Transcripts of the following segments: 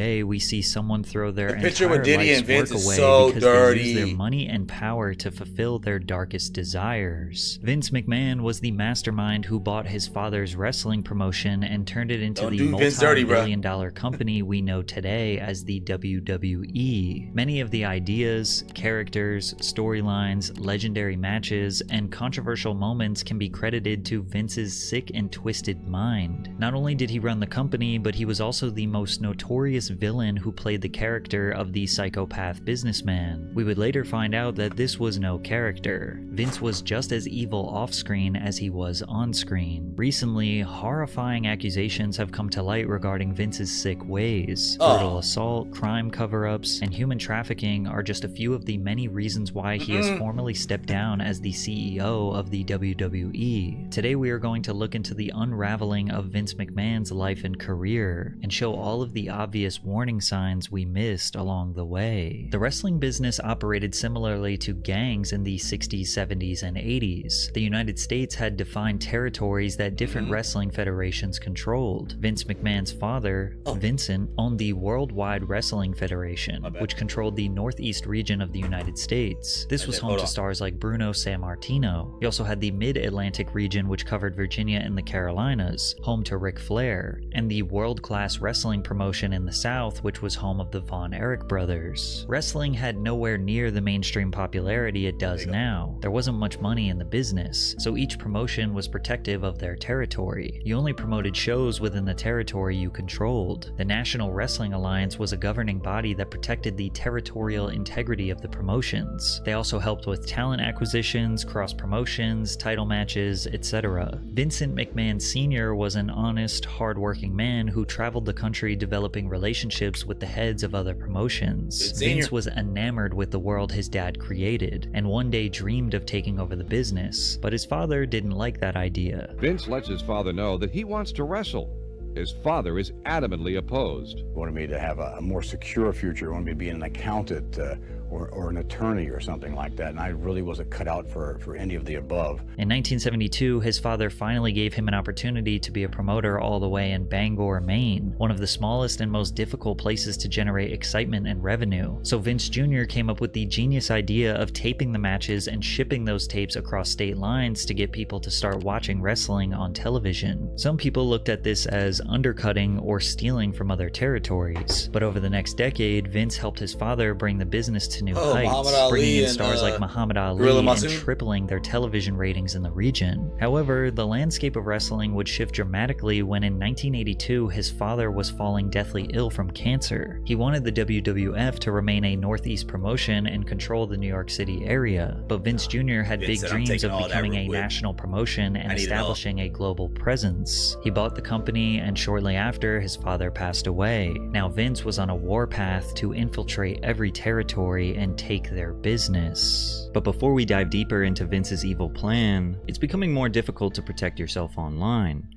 Today, we see someone throw their picture entire with Diddy life's and Vince work is away so because they use dirty. their money and power to fulfill their darkest desires. Vince McMahon was the mastermind who bought his father's wrestling promotion and turned it into Don't the do Vince dirty, bruh. multi-billion-dollar company we know today as the WWE. Many of the ideas, characters, storylines, legendary matches, and controversial moments can be credited to Vince's sick and twisted mind. Not only did he run the company, but he was also the most notorious villain who played the character of the psychopath businessman. We would later find out that this was no character. Vince was just as evil off-screen as he was on-screen. Recently, horrifying accusations have come to light regarding Vince's sick ways. Brutal assault, crime cover-ups, and human trafficking are just a few of the many reasons why he has formally stepped down as the CEO of the WWE. Today we are going to look into the unraveling of Vince McMahon's life and career, and show all of the obvious warning signs we missed along the way. The wrestling business operated similarly to gangs in the 60s, 70s, and 80s. The United States had defined territories that different wrestling federations controlled. Vince McMahon's father, Vincent, owned the Worldwide Wrestling Federation, which controlled the northeast region of the United States. This was home to stars like Bruno Sammartino. He also had the Mid-Atlantic region, which covered Virginia and the Carolinas, home to Ric Flair, and the world-class wrestling promotion in the South, which was home of the Von Erich brothers. Wrestling had nowhere near the mainstream popularity it does now. There wasn't much money in the business, so each promotion was protective of their territory. You only promoted shows within the territory you controlled. The National Wrestling Alliance was a governing body that protected the territorial integrity of the promotions. They also helped with talent acquisitions, cross-promotions, title matches, etc. Vincent McMahon Sr. was an honest, hard-working man who traveled the country developing relationships with the heads of other promotions. Vince was enamored with the world his dad created, and one day dreamed of taking over the business, but his father didn't like that idea. Vince lets his father know that he wants to wrestle. His father is adamantly opposed. He wanted me to have a more secure future. He wanted me to be an accountant or an attorney or something like that, and I really wasn't cut out for any of the above. In 1972, his father finally gave him an opportunity to be a promoter all the way in Bangor, Maine, one of the smallest and most difficult places to generate excitement and revenue. So Vince Jr. came up with the genius idea of taping the matches and shipping those tapes across state lines to get people to start watching wrestling on television. Some people looked at this as undercutting or stealing from other territories, but over the next decade, Vince helped his father bring the business to new heights, bringing in stars like Muhammad Ali and tripling their television ratings in the region. However, the landscape of wrestling would shift dramatically when in 1982 his father was falling deathly ill from cancer. He wanted the WWF to remain a Northeast promotion and control the New York City area, but Vince Jr. had big dreams of becoming a national promotion and establishing a global presence. He bought the company, and shortly after, his father passed away. Now Vince was on a warpath to infiltrate every territory and take their business. But before we dive deeper into Vince's evil plan, it's becoming more difficult to protect yourself online.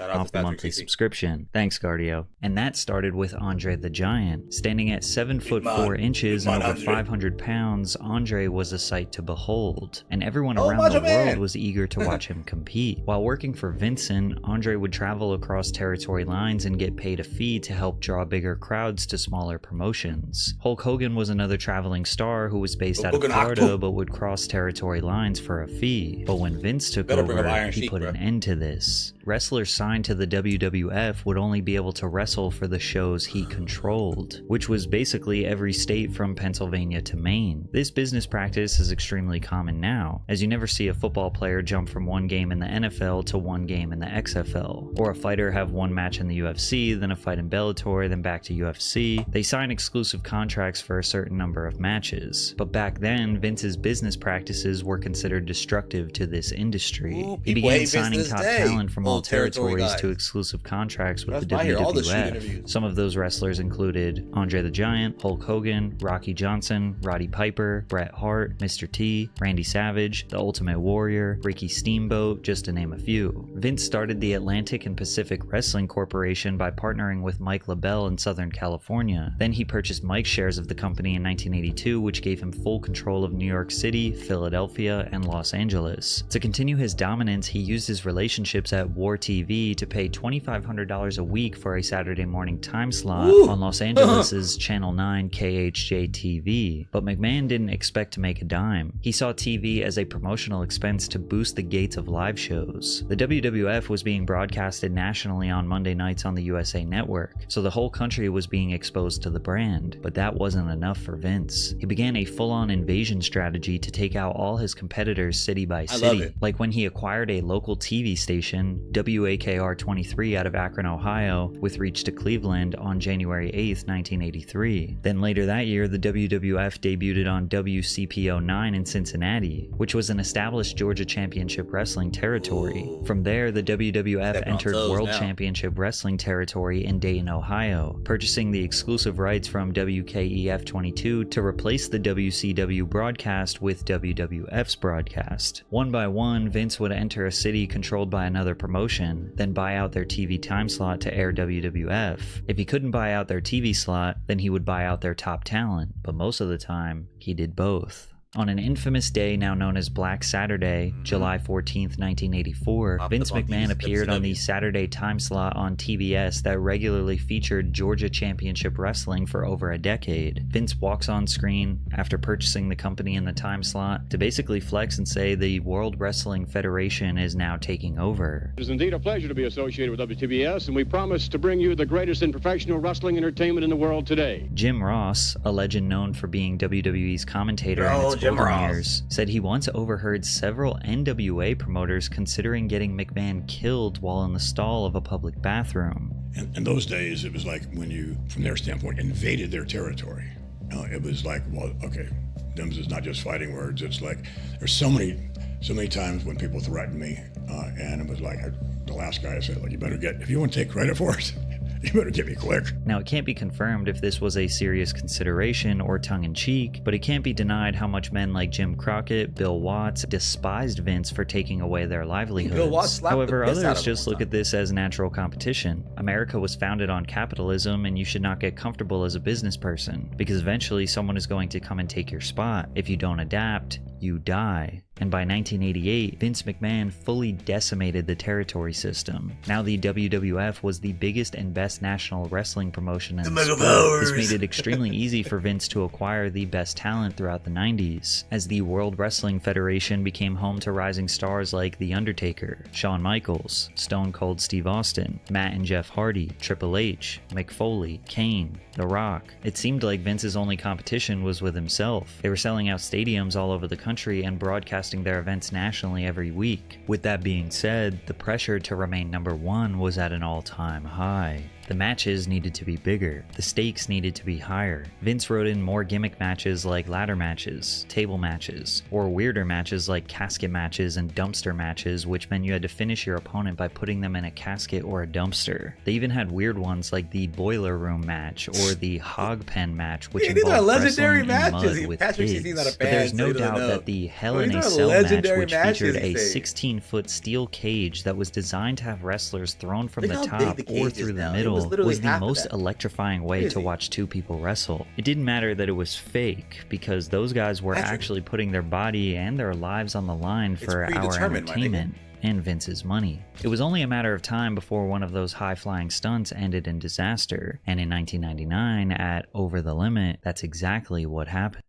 Off the monthly subscription. Thanks, Cardio. And that started with Andre the Giant. Standing at 7'4" and over 500 pounds, Andre was a sight to behold, and everyone around the world was eager to watch him compete. While working for Vincent, Andre would travel across territory lines and get paid a fee to help draw bigger crowds to smaller promotions. Hulk Hogan was another traveling star who was based out of Florida but would cross territory lines for a fee. But when Vince took over, he put an end to this. Wrestlers signed to the WWF would only be able to wrestle for the shows he controlled, which was basically every state from Pennsylvania to Maine. This business practice is extremely common now, as you never see a football player jump from one game in the NFL to one game in the XFL, or a fighter have one match in the UFC, then a fight in Bellator, then back to UFC. They sign exclusive contracts for a certain number of matches, but back then, Vince's business practices were considered destructive to this industry. He began signing top talent from all small territory territories guys. to exclusive contracts with That's the why I hear all the shoot WWF. interviews. Some of those wrestlers included Andre the Giant, Hulk Hogan, Rocky Johnson, Roddy Piper, Bret Hart, Mr. T, Randy Savage, The Ultimate Warrior, Ricky Steamboat, just to name a few. Vince started the Atlantic and Pacific Wrestling Corporation by partnering with Mike LaBelle in Southern California. Then he purchased Mike's shares of the company in 1982, which gave him full control of New York City, Philadelphia, and Los Angeles. To continue his dominance, he used his relationships at War TV to pay $2,500 a week for a Saturday morning time slot on Los Angeles' Channel 9 KHJ TV. But McMahon didn't expect to make a dime. He saw TV as a promotional expense to boost the gates of live shows. The WWF was being broadcasted nationally on Monday nights on the USA Network, so the whole country was being exposed to the brand. But that wasn't enough for Vince. He began a full-on invasion strategy to take out all his competitors city by city. Like when he acquired a local TV station, WAKR 23 out of Akron, Ohio, with reach to Cleveland on January 8th, 1983. Then later that year, the WWF debuted on WCPO 9 in Cincinnati, which was an established Georgia Championship Wrestling territory. From there, the WWF entered World Championship Wrestling territory in Dayton, Ohio, purchasing the exclusive rights from WKEF 22 to replace the WCW broadcast with WWF's broadcast. One by one, Vince would enter a city controlled by another promotion, then buy out their TV time slot to air WWF. If he couldn't buy out their TV slot, then he would buy out their top talent, but most of the time, he did both. On an infamous day now known as Black Saturday, July 14th, 1984, Vince McMahon appeared on the Saturday time slot on TBS that regularly featured Georgia Championship Wrestling for over a decade. Vince walks on screen after purchasing the company in the time slot to basically flex and say the World Wrestling Federation is now taking over. It is indeed a pleasure to be associated with WTBS, and we promise to bring you the greatest in professional wrestling entertainment in the world today. Jim Ross, a legend known for being WWE's commentator in its years, said he once overheard several NWA promoters considering getting McMahon killed while in the stall of a public bathroom. In those days, it was like when you, from their standpoint, invaded their territory. It was like, well, okay, them is not just fighting words. It's like there's so many times when people threatened me, and it was like the last guy I said, like, you better get, if you want to take credit for it, you better get me quick. Now, it can't be confirmed if this was a serious consideration or tongue-in-cheek, but it can't be denied how much men like Jim Crockett, Bill Watts, despised Vince for taking away their livelihoods. Bill Watts slapped However, the piss out others of him just one look at this as natural competition. America was founded on capitalism, and you should not get comfortable as a business person, because eventually someone is going to come and take your spot. If you don't adapt, you die. And by 1988, Vince McMahon fully decimated the territory system. Now the WWF was the biggest and best national wrestling promotion in the sport. This made it extremely easy for Vince to acquire the best talent throughout the 90s, as the World Wrestling Federation became home to rising stars like The Undertaker, Shawn Michaels, Stone Cold Steve Austin, Matt and Jeff Hardy, Triple H, Mick Foley, Kane, The Rock. It seemed like Vince's only competition was with himself. They were selling out stadiums all over the country and broadcasting their events nationally every week. With that being said, the pressure to remain number one was at an all-time high. The matches needed to be bigger. The stakes needed to be higher. Vince wrote in more gimmick matches like ladder matches, table matches, or weirder matches like casket matches and dumpster matches, which meant you had to finish your opponent by putting them in a casket or a dumpster. They even had weird ones like the boiler room match or the hog pen match, which involved wrestling in mud with pigs. But there's no doubt that the Hell in a Cell match, which featured a 16-foot steel cage that was designed to have wrestlers thrown from the top or through the middle, was the most electrifying way to watch two people wrestle. It didn't matter that it was fake, because those guys were actually putting their body and their lives on the line for our entertainment and Vince's money. It was only a matter of time before one of those high-flying stunts ended in disaster, and in 1999 at Over the Limit, that's exactly what happened.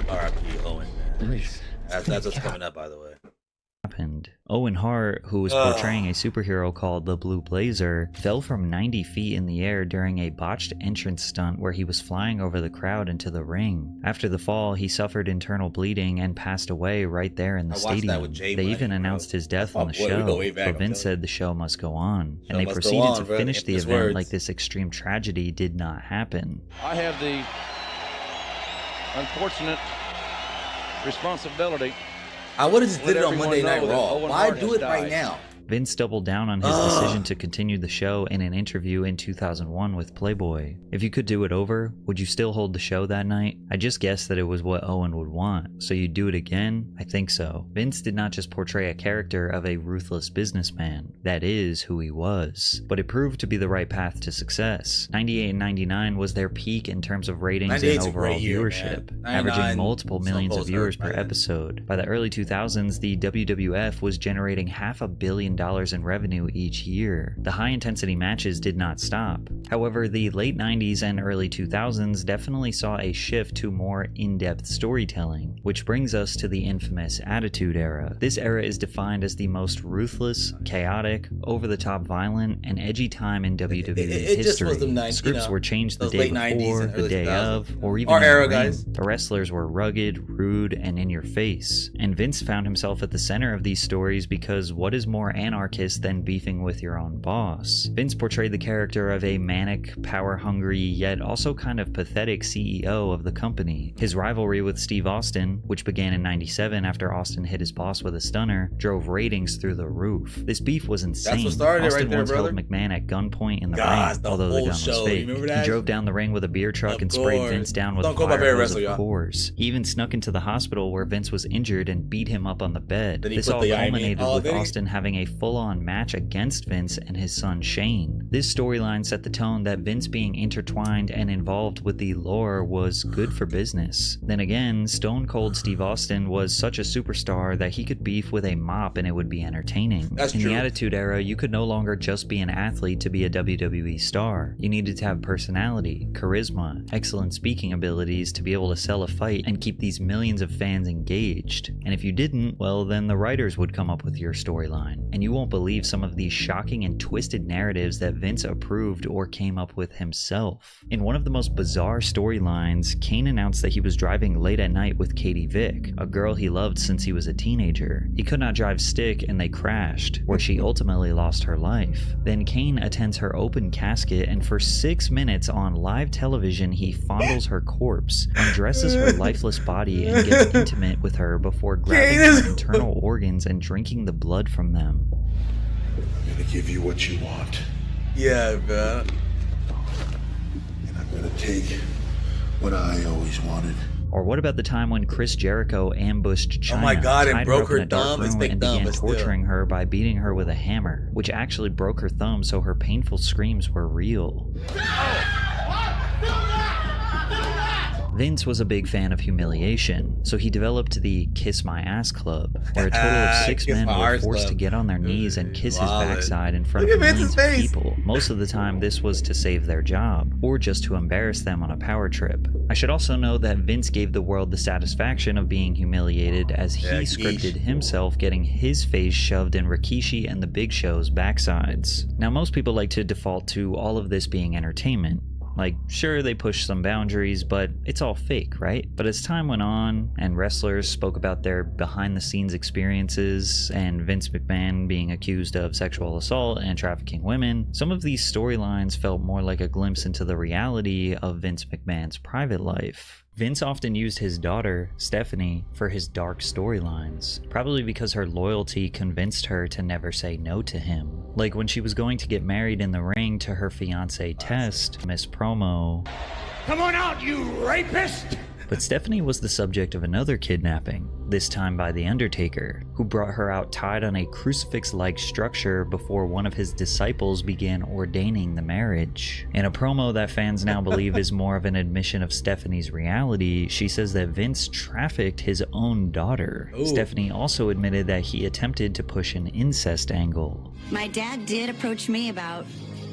R.I.P. Owen, man. That's what's coming up, by the way. Owen Hart, who was portraying a superhero called the Blue Blazer, fell from 90 feet in the air during a botched entrance stunt where he was flying over the crowd into the ring. After the fall, he suffered internal bleeding and passed away right there in the stadium. They even announced his death on the show, but Vince said the show must go on, and they proceeded to finish the event like this extreme tragedy did not happen. I have the unfortunate responsibility I would have just did it on everyone Monday Night know that Raw. Owen Why Hart do has it right died. now? Vince doubled down on his decision to continue the show in an interview in 2001 with Playboy. If you could do it over, would you still hold the show that night? I just guessed that it was what Owen would want, so you'd do it again? I think so. Vince did not just portray a character of a ruthless businessman. That is who he was. But it proved to be the right path to success. 98 and 99 was their peak in terms of ratings and 98's a overall great year, viewership, man. averaging 99, multiple millions of Stone viewers Cold's per hurt, man. episode. By the early 2000s, the WWF was generating $500 million in revenue each year. The high-intensity matches did not stop. However, the late 90s and early 2000s definitely saw a shift to more in-depth storytelling, which brings us to the infamous Attitude Era. This era is defined as the most ruthless, chaotic, over-the-top violent, and edgy time in WWE It just history. was the 90s, Scripts were changed the those day late 90s before, and the early day 2000s. of, or even Our in the era, ring. guys. The wrestlers were rugged, rude, and in your face. And Vince found himself at the center of these stories because what is more anarchist than beefing with your own boss? Vince portrayed the character of a manic, power-hungry, yet also kind of pathetic CEO of the company. His rivalry with Steve Austin, which began in '97 after Austin hit his boss with a stunner, drove ratings through the roof. This beef was insane. That's what started it Austin right there, once brother. held McMahon at gunpoint in the Gosh, ring, the although the whole gun was show. fake. You remember He that? drove down the ring with a beer truck Of and sprayed course. Vince down with Don't a call my fire favorite hose, wrestler, of y'all. course. He even snuck into the hospital where Vince was injured and beat him up on the bed. Then he This put all the IV culminated oh, with did he? Austin having a full-on match against Vince and his son Shane. This storyline set the tone that Vince being intertwined and involved with the lore was good for business. Then again, Stone Cold Steve Austin was such a superstar that he could beef with a mop and it would be entertaining. That's In true. the Attitude Era, you could no longer just be an athlete to be a WWE star. You needed to have personality, charisma, excellent speaking abilities to be able to sell a fight and keep these millions of fans engaged. And if you didn't, well, then the writers would come up with your storyline. And you won't believe some of these shocking and twisted narratives that Vince approved or came up with himself. In one of the most bizarre storylines, Kane announced that he was driving late at night with Katie Vick, a girl he loved since he was a teenager. He could not drive stick and they crashed, where she ultimately lost her life. Then Kane attends her open casket and for 6 minutes on live television he fondles her corpse, undresses her lifeless body and gets intimate with her before grabbing her internal organs and drinking the blood from them. I'm gonna give you what you want, Yeah, bro. and I'm gonna take what I always wanted. Or what about the time when Chris Jericho ambushed China, Oh my God, and tied broke her up in her a dark thumb? It's room fake and thumb, began but still. torturing her by beating her with a hammer, which actually broke her thumb so her painful screams were real. Vince was a big fan of humiliation, so he developed the Kiss My Ass Club, where a total of 6 Kiss men My were Arse forced to Club. get on their knees and kiss his Wow, backside in front Look of at Vince's millions of face. people. Most of the time, this was to save their job, or just to embarrass them on a power trip. I should also note that Vince gave the world the satisfaction of being humiliated as he Yeah, scripted geesh. himself getting his face shoved in Rikishi and the Big Show's backsides. Now, most people like to default to all of this being entertainment. Like, sure, they push some boundaries, but it's all fake, right? But as time went on, and wrestlers spoke about their behind-the-scenes experiences, and Vince McMahon being accused of sexual assault and trafficking women, some of these storylines felt more like a glimpse into the reality of Vince McMahon's private life. Vince often used his daughter, Stephanie, for his dark storylines, probably because her loyalty convinced her to never say no to him. Like when she was going to get married in the ring to her fiancé Test, Miss Promo. Come on out, you rapist! But Stephanie was the subject of another kidnapping, this time by The Undertaker, who brought her out tied on a crucifix-like structure before one of his disciples began ordaining the marriage. In a promo that fans now believe is more of an admission of Stephanie's reality, she says that Vince trafficked his own daughter. Ooh. Stephanie also admitted that he attempted to push an incest angle. My dad did approach me about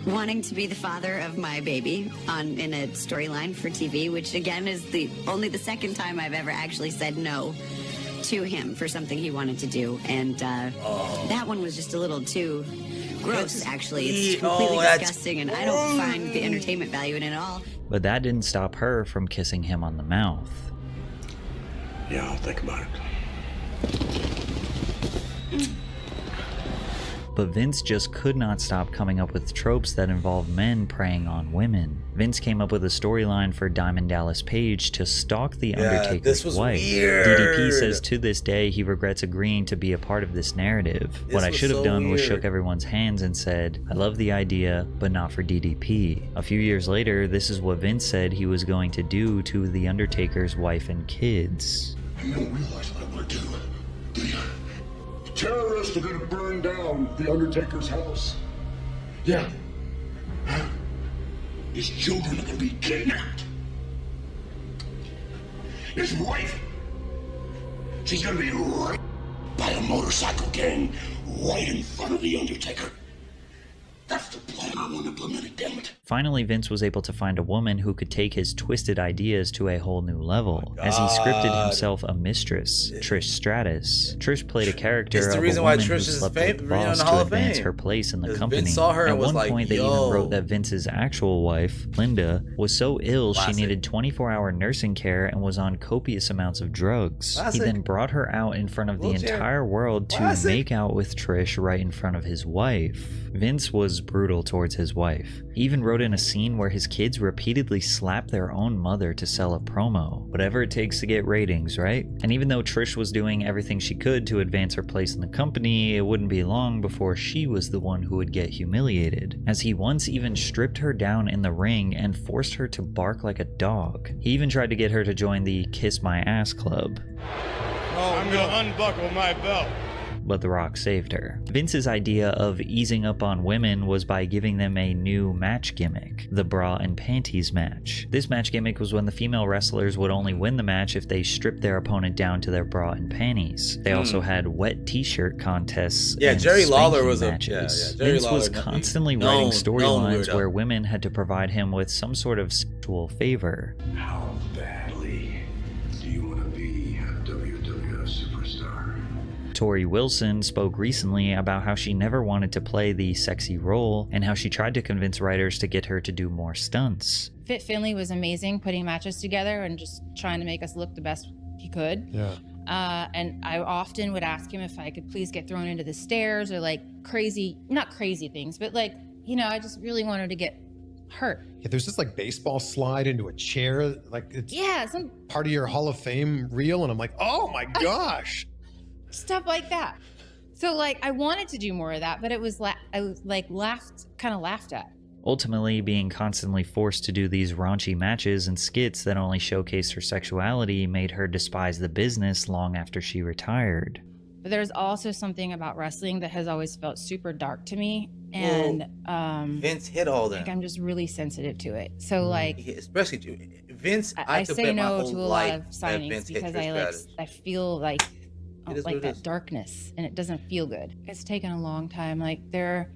wanting to be the father of my baby in a storyline for TV, which again is only the second time I've ever actually said no to him for something he wanted to do, and that one was just a little too gross. Actually, it's completely that's disgusting, and I don't find the entertainment value in it at all. But that didn't stop her from kissing him on the mouth. Yeah, I'll think about it. But Vince just could not stop coming up with tropes that involve men preying on women. Vince came up with a storyline for Diamond Dallas Page to stalk The Undertaker's this was wife. weird. DDP says to this day he regrets agreeing to be a part of this narrative. What I should have done was shook everyone's hands and said, I love the idea, but not for DDP. A few years later, this is what Vince said he was going to do to The Undertaker's wife and kids. You don't realize what I'm gonna do. The terrorists are gonna burn down The Undertaker's house. Yeah. His children are gonna be kidnapped. His wife, she's gonna be raped by a motorcycle gang right in front of The Undertaker. That's the plan I want implemented, damn it. Finally, Vince was able to find a woman who could take his twisted ideas to a whole new level, as he scripted himself a mistress, Trish Stratus. Trish played a character of a woman who slept with the boss to advance her place in the company. Vince saw her At and was one like, point, they even wrote that Vince's actual wife, Linda, was so ill she needed 24-hour nursing care and was on copious amounts of drugs. He then brought her out in front of the entire world to make out with Trish right in front of his wife. Vince was brutal towards his wife. He even wrote in a scene where his kids repeatedly slapped their own mother to sell a promo. Whatever it takes to get ratings, right? And even though Trish was doing everything she could to advance her place in the company, it wouldn't be long before she was the one who would get humiliated, as he once even stripped her down in the ring and forced her to bark like a dog. He even tried to get her to join the Kiss My Ass Club. Oh, I'm gonna unbuckle my belt. But The Rock saved her. Vince's idea of easing up on women was by giving them a new match gimmick, the bra and panties match. This match gimmick was when the female wrestlers would only win the match if they stripped their opponent down to their bra and panties. They also had wet t-shirt contests and Jerry Lawler spanking was matches. Jerry Vince was Lawler, constantly writing storylines where women had to provide him with some sort of sexual favor. How badly do you want to be a WWF superstar? Tori Wilson spoke recently about how she never wanted to play the sexy role and how she tried to convince writers to get her to do more stunts. Fit Finley was amazing putting matches together and just trying to make us look the best he could. Yeah. And I often would ask him if I could please get thrown into the stairs or like crazy, not crazy things, but like, you know, I just really wanted to get hurt. Yeah, there's this like baseball slide into a chair, like it's some part of your Hall of Fame reel, and I'm like, oh my gosh. Stuff like that. So like I wanted to do more of that, but it was I was like kind of laughed at. Ultimately, being constantly forced to do these raunchy matches and skits that only showcased her sexuality made her despise the business long after she retired. But there's also something about wrestling that has always felt super dark to me, and Vince hit all that. Like I'm just really sensitive to it. So like, especially to Vince, I say no to a lot of signings because I feel like that darkness, and it doesn't feel good. It's taken a long time. Like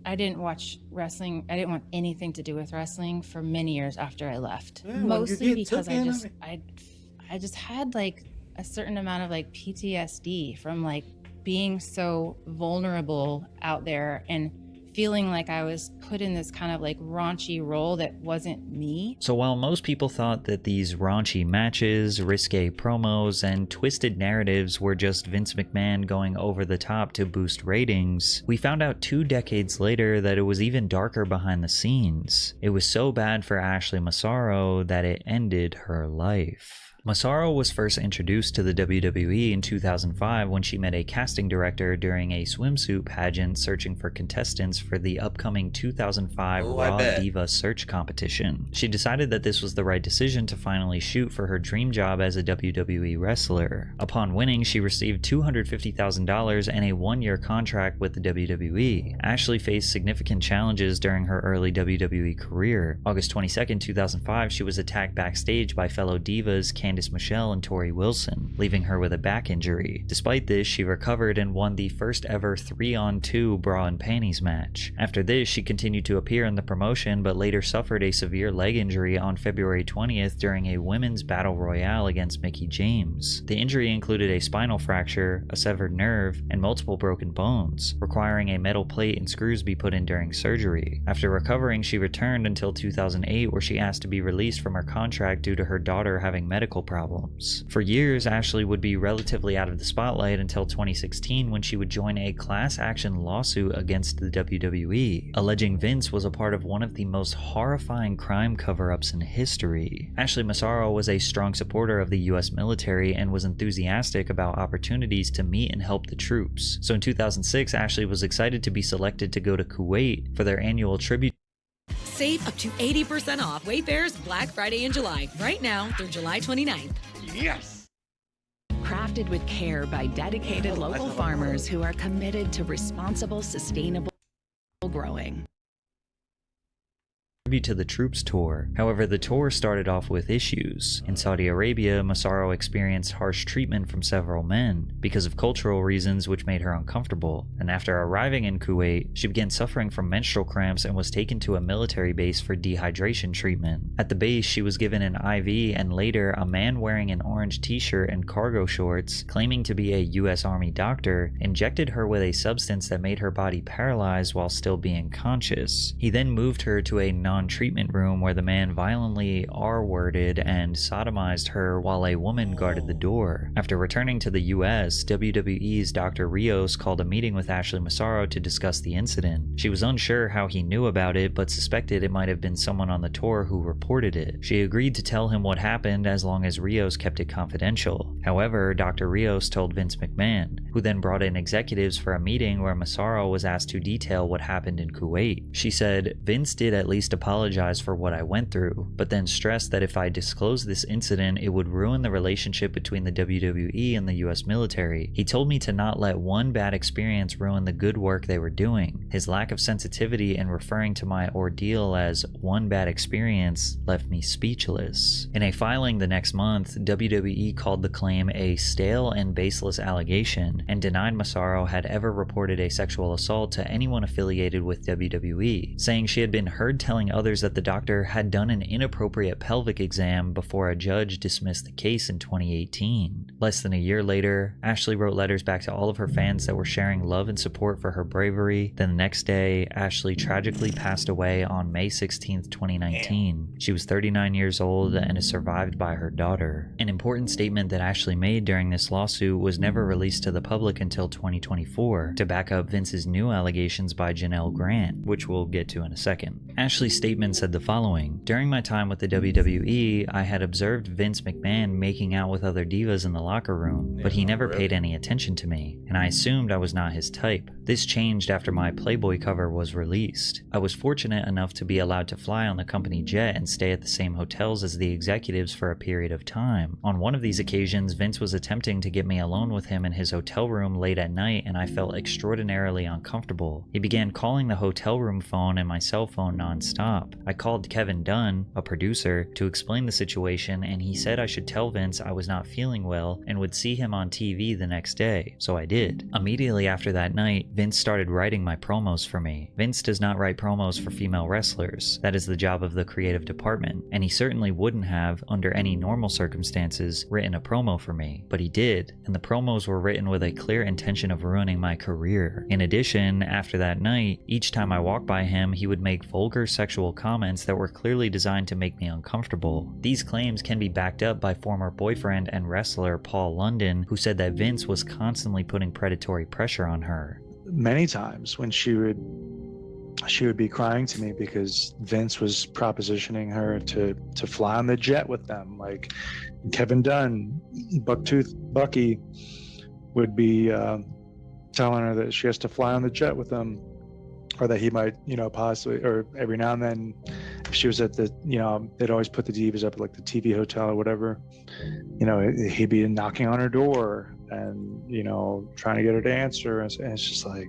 I didn't watch wrestling. I didn't want anything to do with wrestling for many years after I left. Yeah, mostly because I just had like a certain amount of like PTSD from like being so vulnerable out there and feeling like I was put in this kind of like raunchy role that wasn't me. So while most people thought that these raunchy matches, risque promos, and twisted narratives were just Vince McMahon going over the top to boost ratings, we found out 2 decades later that it was even darker behind the scenes. It was so bad for Ashley Massaro that it ended her life. Massaro was first introduced to the WWE in 2005 when she met a casting director during a swimsuit pageant searching for contestants for the upcoming 2005 Raw Diva Search competition. She decided that this was the right decision to finally shoot for her dream job as a WWE wrestler. Upon winning, she received $250,000 and a 1-year contract with the WWE. Ashley faced significant challenges during her early WWE career. August 22, 2005, she was attacked backstage by fellow divas Candice Michelle and Tori Wilson, leaving her with a back injury. Despite this, she recovered and won the first ever 3-on-2 bra and panties match. After this, she continued to appear in the promotion, but later suffered a severe leg injury on February 20th during a women's battle royale against Mickie James. The injury included a spinal fracture, a severed nerve, and multiple broken bones, requiring a metal plate and screws be put in during surgery. After recovering, she returned until 2008, where she asked to be released from her contract due to her daughter having medical medical problems. For years, Ashley would be relatively out of the spotlight until 2016 when she would join a class action lawsuit against the WWE, alleging Vince was a part of one of the most horrifying crime cover-ups in history. Ashley Massaro was a strong supporter of the US military and was enthusiastic about opportunities to meet and help the troops. So in 2006, Ashley was excited to be selected to go to Kuwait for their annual tribute. Save up to 80% off Wayfair's Black Friday in July, right now through July 29th. Yes! Crafted with care by dedicated local farmers who are committed to responsible, sustainable growing. To the Troops tour. However, the tour started off with issues. In Saudi Arabia, Massaro experienced harsh treatment from several men because of cultural reasons which made her uncomfortable. And after arriving in Kuwait, she began suffering from menstrual cramps and was taken to a military base for dehydration treatment. At the base, she was given an IV, and later a man wearing an orange t-shirt and cargo shorts, claiming to be a US Army doctor, injected her with a substance that made her body paralyzed while still being conscious. He then moved her to a non-treatment room where the man violently R-worded and sodomized her while a woman guarded the door. After returning to the US, WWE's Dr. Rios called a meeting with Ashley Massaro to discuss the incident. She was unsure how he knew about it, but suspected it might have been someone on the tour who reported it. She agreed to tell him what happened as long as Rios kept it confidential. However, Dr. Rios told Vince McMahon, who then brought in executives for a meeting where Massaro was asked to detail what happened in Kuwait. She said, "Vince did at least apologize for what I went through, but then stressed that if I disclosed this incident, it would ruin the relationship between the WWE and the US military. He told me to not let one bad experience ruin the good work they were doing. His lack of sensitivity in referring to my ordeal as one bad experience left me speechless." In a filing the next month, WWE called the claim a stale and baseless allegation and denied Massaro had ever reported a sexual assault to anyone affiliated with WWE, saying she had been heard telling others that the doctor had done an inappropriate pelvic exam before a judge dismissed the case in 2018. Less than a year later, Ashley wrote letters back to all of her fans that were sharing love and support for her bravery. Then the next day, Ashley tragically passed away on May 16, 2019. She was 39 years old and is survived by her daughter. An important statement that Ashley made during this lawsuit was never released to the public until 2024 to back up Vince's new allegations by Janelle Grant, which we'll get to in a second. Ashley's statement said the following: "During my time with the WWE, I had observed Vince McMahon making out with other divas in the locker room, but he never paid any attention to me, and I assumed I was not his type. This changed after my Playboy cover was released. I was fortunate enough to be allowed to fly on the company jet and stay at the same hotels as the executives for a period of time. On one of these occasions, Vince was attempting to get me alone with him in his hotel room late at night, and I felt extraordinarily uncomfortable. He began calling the hotel room phone and my cell phone non-stop. I called Kevin Dunn, a producer, to explain the situation, and he said I should tell Vince I was not feeling well and would see him on TV the next day, so I did. Immediately after that night, Vince started writing my promos for me. Vince does not write promos for female wrestlers. That is the job of the creative department, and he certainly wouldn't have, under any normal circumstances, written a promo for me, but he did, and the promos were written with a clear intention of ruining my career. In addition, after that night, each time I walked by him, he would make vulgar sexual comments that were clearly designed to make me uncomfortable. These claims can be backed up by former boyfriend and wrestler Paul London, who said that Vince was constantly putting predatory pressure on her. Many times when she would be crying to me because Vince was propositioning her to fly on the jet with them. Like Kevin Dunn, Bucktooth Bucky would be telling her that she has to fly on the jet with him, or that he might, possibly, or every now and then, if she was at the, they'd always put the divas up at like the TV hotel or whatever, he'd be knocking on her door and, trying to get her to answer. And it's just like,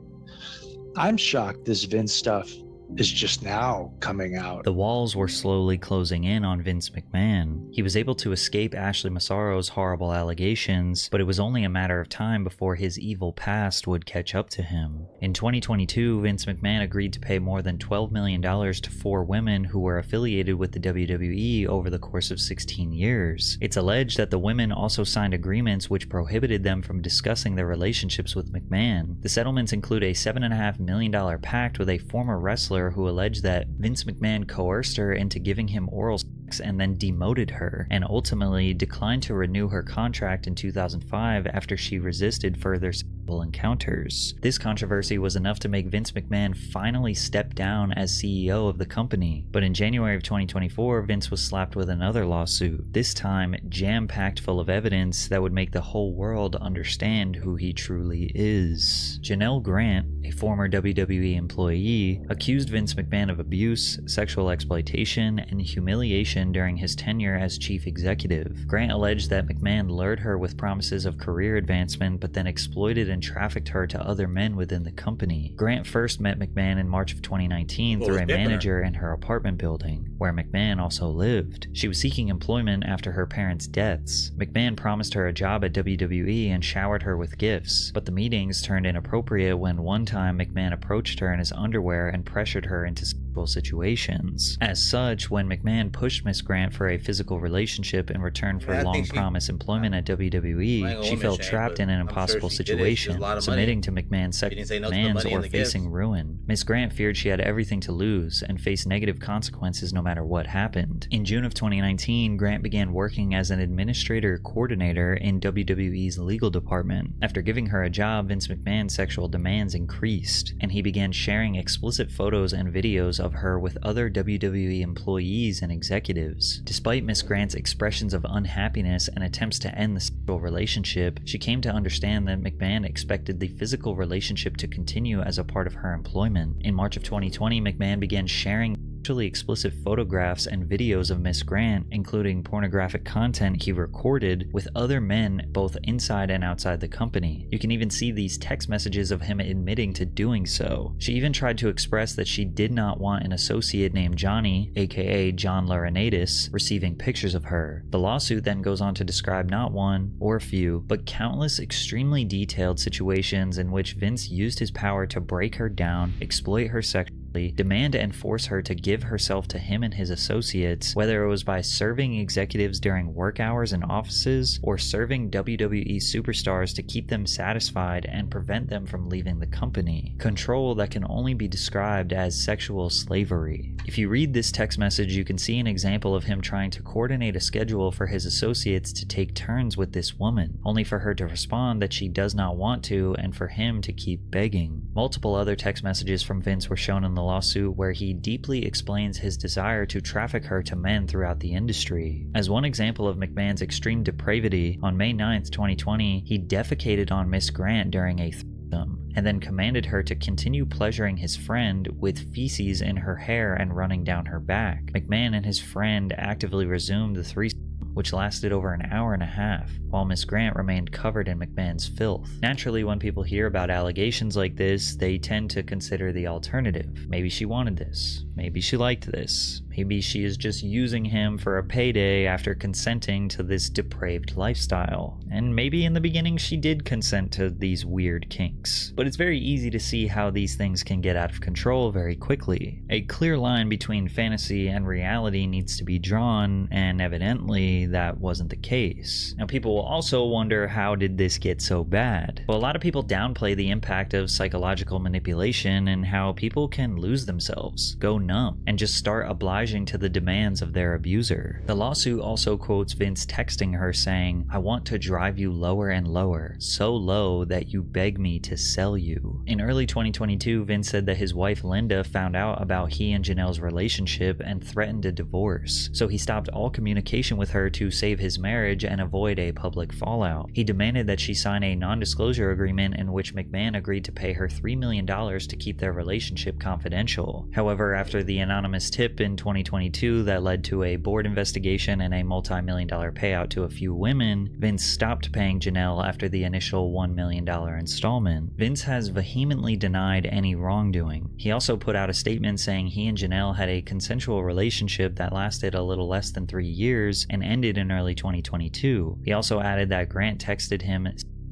I'm shocked this Vince stuff is just now coming out. The walls were slowly closing in on Vince McMahon. He was able to escape Ashley Massaro's horrible allegations, but it was only a matter of time before his evil past would catch up to him. In 2022, Vince McMahon agreed to pay more than $12 million to 4 women who were affiliated with the WWE over the course of 16 years. It's alleged that the women also signed agreements which prohibited them from discussing their relationships with McMahon. The settlements include a $7.5 million pact with a former wrestler who alleged that Vince McMahon coerced her into giving him oral sex and then demoted her, and ultimately declined to renew her contract in 2005 after she resisted further sexual encounters. This controversy was enough to make Vince McMahon finally step down as CEO of the company, but in January of 2024, Vince was slapped with another lawsuit, this time jam-packed full of evidence that would make the whole world understand who he truly is. Janelle Grant, a former WWE employee, accused Vince McMahon of abuse, sexual exploitation, and humiliation during his tenure as chief executive. Grant alleged that McMahon lured her with promises of career advancement, but then exploited and trafficked her to other men within the company. Grant first met McMahon in March of 2019 through a manager in her apartment building, where McMahon also lived. She was seeking employment after her parents' deaths. McMahon promised her a job at WWE and showered her with gifts, but the meetings turned inappropriate when one time McMahon approached her in his underwear and pressured her into sexual situations. As such, when McMahon pushed Miss Grant for a physical relationship in return for long-promised employment at WWE, she felt trapped in an impossible situation, submitting to McMahon's sexual demands or facing ruin. Miss Grant feared she had everything to lose and faced negative consequences no matter what happened. In June of 2019, Grant began working as an administrator coordinator in WWE's legal department. After giving her a job, Vince McMahon's sexual demands increased, and he began sharing explicit photos and videos of her with other WWE employees and executives. Despite Miss Grant's expressions of unhappiness and attempts to end the sexual relationship, she came to understand that McMahon expected the physical relationship to continue as a part of her employment. In March of 2020, McMahon began sharing sexually explicit photographs and videos of Miss Grant, including pornographic content he recorded with other men both inside and outside the company. You can even see these text messages of him admitting to doing so. She even tried to express that she did not want an associate named Johnny, aka John Laurinaitis, receiving pictures of her. The lawsuit then goes on to describe not one or a few, but countless extremely detailed situations in which Vince used his power to break her down, exploit her sexually, demand and force her to give herself to him and his associates, whether it was by serving executives during work hours in offices or serving WWE superstars to keep them satisfied and prevent them from leaving the company. Control that can only be described as sexual slavery. If you read this text message, you can see an example of him trying to coordinate a schedule for his associates to take turns with this woman, only for her to respond that she does not want to and for him to keep begging. Multiple other text messages from Vince were shown in the lawsuit where he deeply explains his desire to traffic her to men throughout the industry. As one example of McMahon's extreme depravity, on May 9th, 2020, he defecated on Miss Grant during a threesome, and then commanded her to continue pleasuring his friend with feces in her hair and running down her back. McMahon and his friend actively resumed the threesome, which lasted over an hour and a half, while Miss Grant remained covered in McMahon's filth. Naturally, when people hear about allegations like this, they tend to consider the alternative. Maybe she wanted this. Maybe she liked this. Maybe she is just using him for a payday after consenting to this depraved lifestyle. And maybe in the beginning she did consent to these weird kinks. But it's very easy to see how these things can get out of control very quickly. A clear line between fantasy and reality needs to be drawn, and evidently that wasn't the case. Now, people will also wonder, how did this get so bad? Well, a lot of people downplay the impact of psychological manipulation and how people can lose themselves, go numb, and just start obliging to the demands of their abuser. The lawsuit also quotes Vince texting her saying, "I want to drive you lower and lower, so low that you beg me to sell you." In early 2022, Vince said that his wife Linda found out about he and Janelle's relationship and threatened a divorce, so he stopped all communication with her to save his marriage and avoid a public fallout. He demanded that she sign a non-disclosure agreement in which McMahon agreed to pay her $3 million to keep their relationship confidential. However, after the anonymous tip in 2022 that led to a board investigation and a multi-million-dollar payout to a few women, Vince stopped paying Janelle after the initial $1 million installment. Vince has vehemently denied any wrongdoing. He also put out a statement saying he and Janelle had a consensual relationship that lasted a little less than 3 years and ended in early 2022. He also added that Grant texted him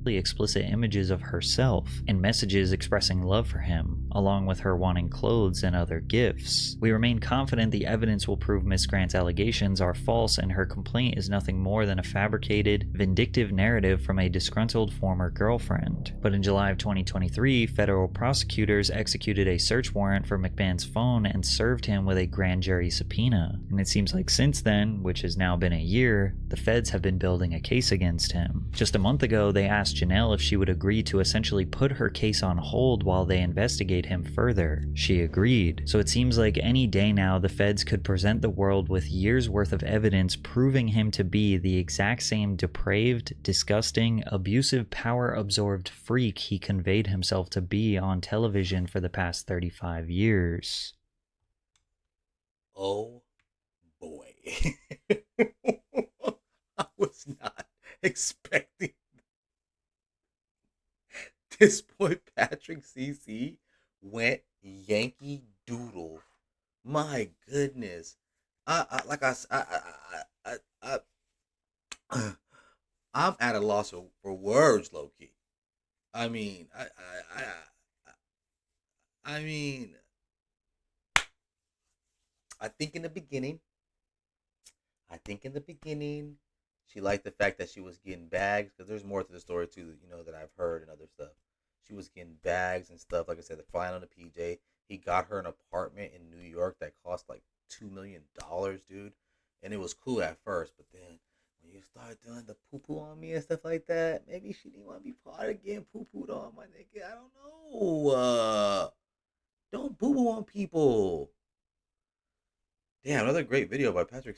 explicit images of herself and messages expressing love for him. along with her wanting clothes and other gifts. We remain confident the evidence will prove Miss Grant's allegations are false and her complaint is nothing more than a fabricated, vindictive narrative from a disgruntled former girlfriend. But in July of 2023, federal prosecutors executed a search warrant for McMahon's phone and served him with a grand jury subpoena. And it seems like since then, which has now been a year, the feds have been building a case against him. Just a month ago, they asked Janelle if she would agree to essentially put her case on hold while they investigate him further. She agreed. So it seems like any day now, the feds could present the world with years worth of evidence proving him to be the exact same depraved, disgusting, abusive, power-absorbed freak he conveyed himself to be on television for the past 35 years. Oh boy. I was not expecting this boy Patrick CC went Yankee Doodle. My goodness. I'm at a loss for words, low key. I mean, I think in the beginning, she liked the fact that she was getting bags, because there's more to the story too, that I've heard and other stuff. She was getting bags and stuff. Like I said, the flying on the PJ. He got her an apartment in New York that cost like $2 million, dude. And it was cool at first, but then when you start doing the poo-poo on me and stuff like that, maybe she didn't want to be part of getting poo-pooed on, my nigga. I don't know. Don't boo-boo on people. Damn, another great video by Patrick